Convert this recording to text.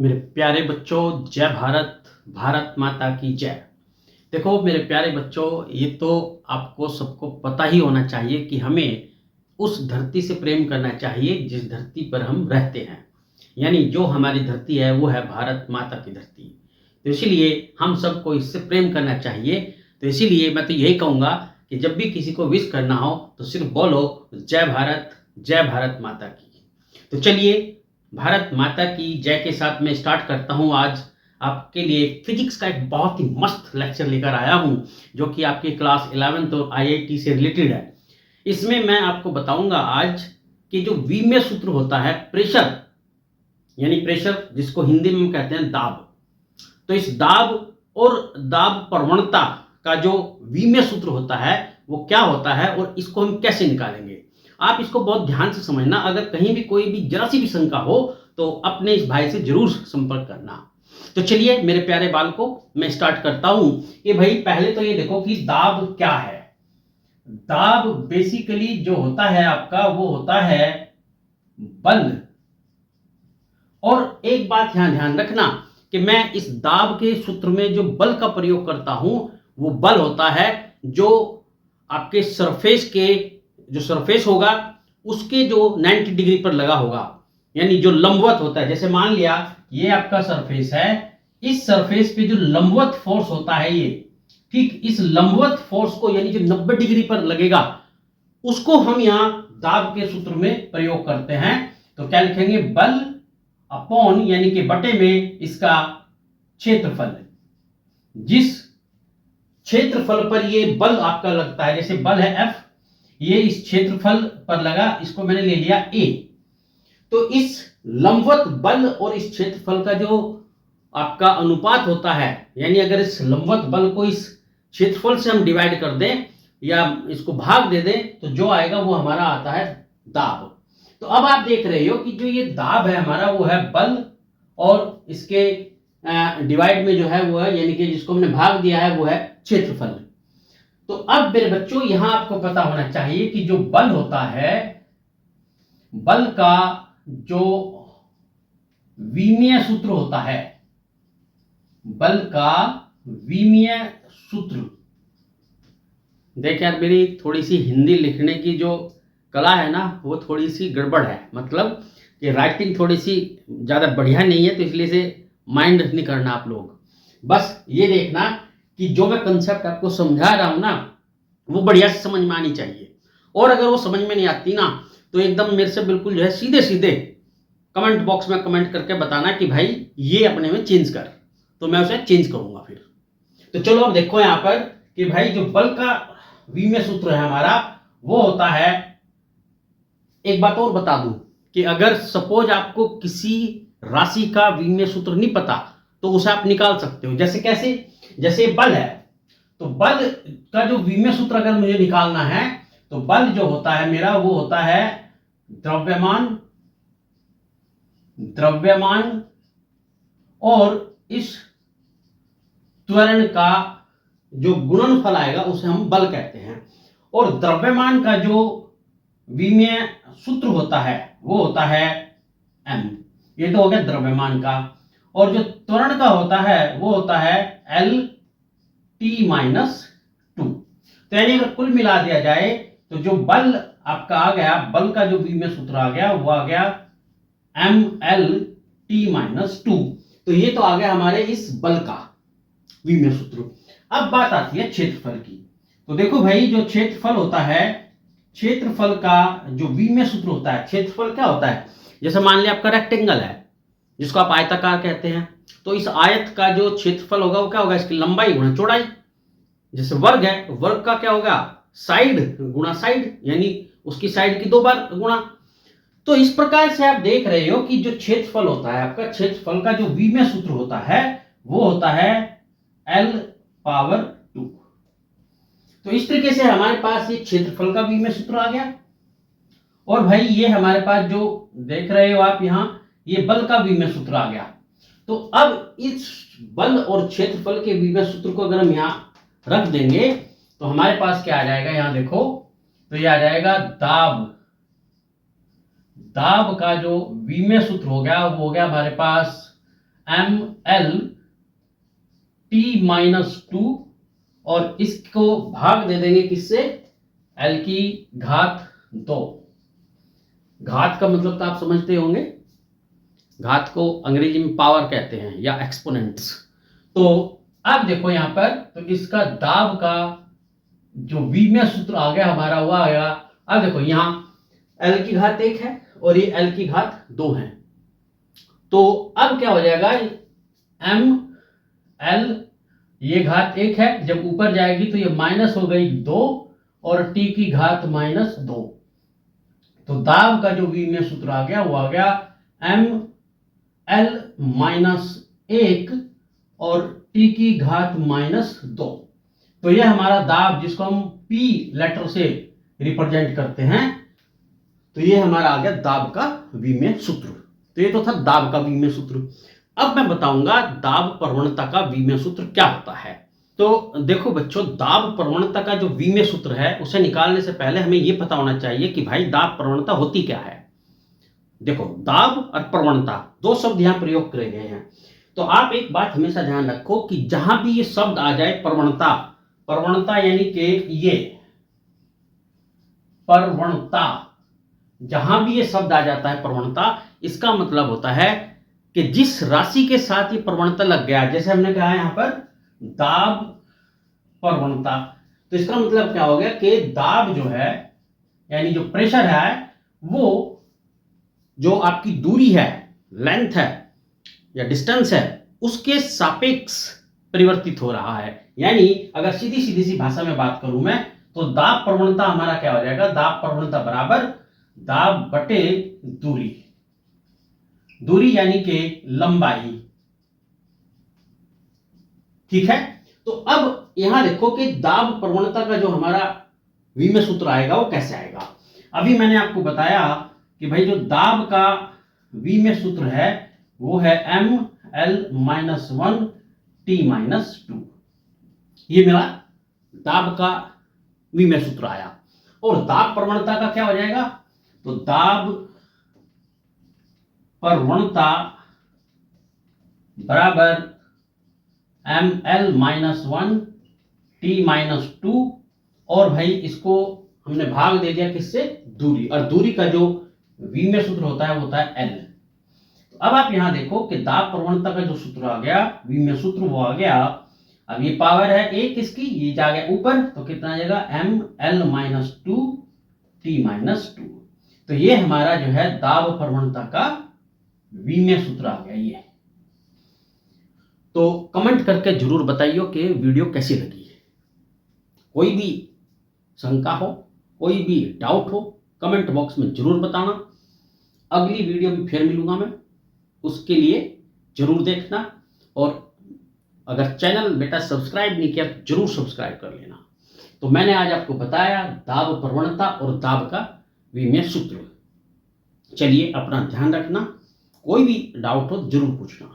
मेरे प्यारे बच्चों, जय भारत। भारत माता की जय। देखो मेरे प्यारे बच्चों, ये तो आपको सबको पता ही होना चाहिए कि हमें उस धरती से प्रेम करना चाहिए जिस धरती पर हम रहते हैं। यानी जो हमारी धरती है वो है भारत माता की धरती। तो इसीलिए हम सबको इससे प्रेम करना चाहिए। तो इसीलिए मैं तो यही कहूँगा कि जब भी किसी को विश करना हो तो सिर्फ बोलो जय भारत माता की। तो चलिए, भारत माता की जय के साथ मैं स्टार्ट करता हूँ। आज आपके लिए फिजिक्स का एक बहुत ही मस्त लेक्चर लेकर आया हूँ जो कि आपकी क्लास 11th और आईआईटी से रिलेटेड है। इसमें मैं आपको बताऊंगा आज कि जो विमीय सूत्र होता है प्रेशर, यानी प्रेशर जिसको हिंदी में हम कहते हैं दाब, तो इस दाब और दाब प्रवणता का जो विमीय सूत्र होता है वो क्या होता है और इसको हम कैसे निकालेंगे। आप इसको बहुत ध्यान से समझना। अगर कहीं भी कोई भी जरा सी भी शंका हो तो अपने इस भाई से जरूर संपर्क करना। तो चलिए मेरे प्यारे बालकों, मैं स्टार्ट करता हूं कि भाई पहले तो ये देखो कि दाब क्या है। दाब बेसिकली जो होता है आपका वो होता है बल। और एक बात यहां ध्यान रखना कि मैं इस दाब के सूत्र में जो बल का प्रयोग करता हूं वो बल होता है जो आपके सरफेस के जो सरफेस होगा उसके जो 90 डिग्री पर लगा होगा, यानी जो लंबवत होता है। जैसे मान लिया ये आपका सरफेस है, इस सरफेस पे जो लंबवत फोर्स होता है ये, ठीक इस लंबवत फोर्स को यानी जो 90 डिग्री पर लगेगा उसको हम यहां दाब के सूत्र में प्रयोग करते हैं। तो क्या लिखेंगे, बल अपॉन यानी कि बटे में इसका क्षेत्रफल। जिस क्षेत्रफल पर ये बल आपका लगता है, जैसे बल है F, ये इस क्षेत्रफल पर लगा, इसको मैंने ले लिया A। तो इस लंबवत बल और इस क्षेत्रफल का जो आपका अनुपात होता है, यानी अगर इस लंबवत बल को इस क्षेत्रफल से हम डिवाइड कर दें या इसको भाग दे दें तो जो आएगा वो हमारा आता है दाब। तो अब आप देख रहे हो कि जो ये दाब है हमारा वो है बल और इसके डिवाइड में जो है वो है, यानी कि जिसको हमने भाग दिया है वो है क्षेत्रफल। तो अब मेरे बच्चों यहां आपको पता होना चाहिए कि जो बल होता है, बल का जो विमीय सूत्र होता है, बल का विमीय सूत्र। देख यार, मेरी थोड़ी सी हिंदी लिखने की जो कला है ना वो थोड़ी सी गड़बड़ है, मतलब कि राइटिंग थोड़ी सी ज़्यादा बढ़िया नहीं है, तो इसलिए से माइंड नहीं करना आप लोग। बस ये देखना कि जो मैं कंसेप्ट आपको समझा रहा हूं ना वो बढ़िया से समझ में आनी चाहिए। और अगर वो समझ में नहीं आती ना तो एकदम मेरे से बिल्कुल जो है सीधे सीधे कमेंट बॉक्स में कमेंट करके बताना कि भाई ये अपने में चेंज कर, तो मैं उसे चेंज करूंगा फिर। तो चलो अब देखो यहां पर कि भाई जो बल का विमीय सूत्र है हमारा वो होता है, एक बात और बता दूं कि अगर सपोज आपको किसी राशि का विमीय सूत्र नहीं पता तो उसे आप निकाल सकते हो। जैसे कैसे, जैसे बल है तो बल का जो विमीय सूत्र अगर मुझे निकालना है तो बल जो होता है मेरा वो होता है द्रव्यमान, द्रव्यमान और इस त्वरण का जो गुणनफल आएगा उसे हम बल कहते हैं। और द्रव्यमान का जो विमीय सूत्र होता है वो होता है m। ये तो हो गया द्रव्यमान का। और जो त्वरण का होता है वो होता है L-T-2। तो यानी अगर कुल मिला दिया जाए तो जो बल आपका आ गया, बल का जो विमीय सूत्र आ गया वो आ गया ML-T-2। तो ये तो आ गया हमारे इस बल का विमीय सूत्र। अब बात आती है क्षेत्रफल की। तो देखो भाई जो क्षेत्रफल होता है, क्षेत्रफल का जो विमीय सूत्र होता है, क्षेत्रफल क्या होता है, जैसे मान लिया आपका रेक्टेंगल है जिसको आप आयताकार कहते हैं, तो इस आयत का जो क्षेत्रफल होगा वो क्या होगा, इसकी लंबाई गुणा चौड़ाई। जैसे वर्ग है, वर्ग का क्या होगा, साइड गुणा साइड, यानी उसकी साइड की 2 बार गुणा। तो इस प्रकार से आप देख रहे हो कि जो क्षेत्रफल होता है आपका, क्षेत्रफल का जो विमीय सूत्र होता है वो होता है L/2। तो इस तरीके से हमारे पास ये क्षेत्रफल का विमीय सूत्र आ गया। और भाई ये हमारे पास जो देख रहे हो आप यहां, ये बल का विमीय सूत्र आ गया। तो अब इस बल और क्षेत्रफल के विमीय सूत्र को अगर हम यहां रख देंगे तो हमारे पास क्या आ जाएगा, यहां देखो तो ये आ जाएगा दाब। दाब का जो विमीय सूत्र हो गया वो हो गया हमारे पास ml t माइनस 2 और इसको भाग दे देंगे किससे, l की घात 2। घात का मतलब तो आप समझते होंगे, घात को अंग्रेजी में पावर कहते हैं या एक्सपोनेंट्स। तो अब देखो यहां पर, तो इसका दाब का जो विमीय सूत्र आ गया हमारा, वो आ गया। अब देखो यहां l की घात 1 है और ये l की घात 2 है, तो अब क्या हो जाएगा, m l ये घात 1 है, जब ऊपर जाएगी तो ये माइनस हो गई 2 और t की घात माइनस 2। तो दाब का जो विमीय सूत्र आ गया वो आ गया m l माइनस 1 और t की घात माइनस 2। तो यह हमारा दाब जिसको हम P लेटर से रिप्रेजेंट करते हैं, तो ये हमारा आ गया दाब का विमीय सूत्र। तो ये तो था दाब का विमीय सूत्र। अब मैं बताऊंगा दाब प्रवणता का विमीय सूत्र क्या होता है। तो देखो बच्चों, दाब प्रवणता का जो विमीय सूत्र है उसे निकालने से पहले हमें यह पता होना चाहिए कि भाई दाब प्रवणता होती क्या है। देखो, दाब और प्रवणता दो शब्द यहां प्रयोग करे गए हैं। तो आप एक बात हमेशा ध्यान रखो कि जहां भी ये शब्द आ जाए प्रवणता, प्रवणता यानी कि ये प्रवणता, जहां भी ये शब्द आ जाता है प्रवणता, इसका मतलब होता है कि जिस राशि के साथ ये प्रवणता लग गया, जैसे हमने कहा यहां पर दाब प्रवणता, तो इसका मतलब क्या हो गया कि दाब जो है यानी जो प्रेशर है वो जो आपकी दूरी है, लेंथ है या डिस्टेंस है, उसके सापेक्ष परिवर्तित हो रहा है। यानी अगर सीधी सीधी सी भाषा में बात करूं मैं, तो दाब प्रवणता हमारा क्या हो जाएगा, दाब प्रवणता बराबर दाब बटे दूरी, दूरी यानी कि लंबाई। ठीक है, तो अब यहां देखो कि दाब प्रवणता का जो हमारा विमीय सूत्र आएगा वो कैसे आएगा। अभी मैंने आपको बताया कि भाई जो दाब का विमीय सूत्र है वो है ml माइनस 1 t माइनस 2। ये मेरा दाब का विमीय सूत्र आया। और दाब प्रवणता का क्या हो जाएगा, तो दाब प्रवणता बराबर ml माइनस 1 t माइनस 2, और भाई इसको हमने भाग दे दिया किससे, दूरी, और दूरी का जो विमीय सूत्र होता है वो होता है l। तो अब आप यहां देखो कि दाब प्रवणता का जो सूत्र आ गया, विमीय सूत्र वो आ गया। अब ये पावर है एक इसकी, ये जा गया ऊपर, तो कितना आ जाएगा ml माइनस 2 t माइनस 2। तो ये हमारा जो है दाब प्रवणता का विमीय सूत्र आ गया ये। तो कमेंट करके जरूर बताइए कि वीडियो कैसी लगी है। कोई भी शंका हो, कोई भी डाउट हो, कमेंट बॉक्स में जरूर बताना। अगली वीडियो में फिर मिलूंगा मैं, उसके लिए जरूर देखना। और अगर चैनल बेटा सब्सक्राइब नहीं किया तो जरूर सब्सक्राइब कर लेना। तो मैंने आज आपको बताया दाब प्रवणता और दाब का विमीय सूत्र। चलिए, अपना ध्यान रखना, कोई भी डाउट हो जरूर पूछना।